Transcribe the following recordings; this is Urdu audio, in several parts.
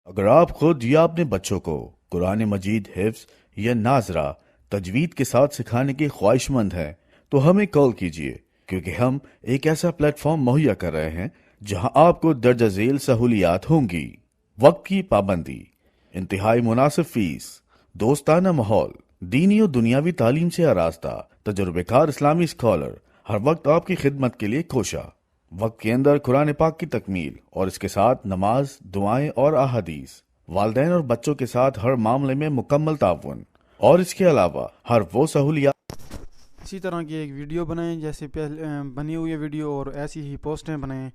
اگر آپ خود یا اپنے بچوں کو قرآن مجید حفظ یا ناظرہ تجوید کے ساتھ سکھانے کے خواہش مند ہیں تو ہمیں کال کیجیے، کیونکہ ہم ایک ایسا پلیٹ فارم مہیا کر رہے ہیں جہاں آپ کو درجہ ذیل سہولیات ہوں گی: وقت کی پابندی، انتہائی مناسب فیس، دوستانہ ماحول، دینی و دنیاوی تعلیم سے آراستہ تجربہ کار اسلامی اسکالر، ہر وقت آپ کی خدمت کے لیے کوشاں۔ وقت کے اندر قرآن پاک کی تکمیل اور اس کے ساتھ نماز، دعائیں اور احادیث، والدین اور بچوں کے ساتھ ہر معاملے میں مکمل تعاون، اور اس کے علاوہ ہر وہ سہولیات۔ اسی طرح کی ایک ویڈیو بنائیں جیسے پہلے بنی ہوئی ویڈیو، اور ایسی ہی پوسٹیں بنائیں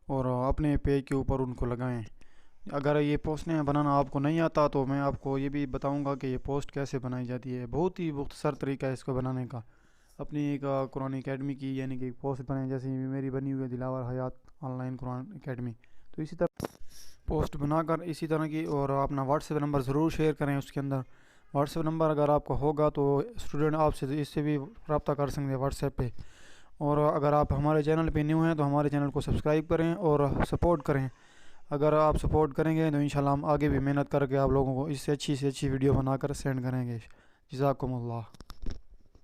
اور اپنے پیج کے اوپر ان کو لگائیں۔ اگر یہ پوسٹیں بنانا آپ کو نہیں آتا تو میں آپ کو یہ بھی بتاؤں گا کہ یہ پوسٹ کیسے بنائی جاتی ہے۔ بہت ہی مختصر طریقہ ہے اس کو بنانے کا۔ اپنی ایک قرآن اکیڈمی کی یعنی کہ ایک پوسٹ بنائیں، جیسے میری بنی ہوئی ہے دلاور حیات آن لائن قرآن اکیڈمی، تو اسی طرح پوسٹ بنا کر اسی طرح کی، اور اپنا واٹس ایپ نمبر ضرور شیئر کریں۔ اس کے اندر واٹس ایپ نمبر اگر آپ کو ہوگا تو اسٹوڈنٹ آپ سے اس سے بھی رابطہ کر سکتے ہیں واٹس ایپ پہ۔ اور اگر آپ ہمارے چینل پہ نیو ہیں تو ہمارے چینل کو سبسکرائب کریں اور سپورٹ کریں۔ اگر آپ سپورٹ کریں گے تو انشاءاللہ ہم آگے بھی محنت کر کے آپ لوگوں کو اس سے اچھی ویڈیو بنا کر سینڈ کریں گے۔ جزاکم اللہ۔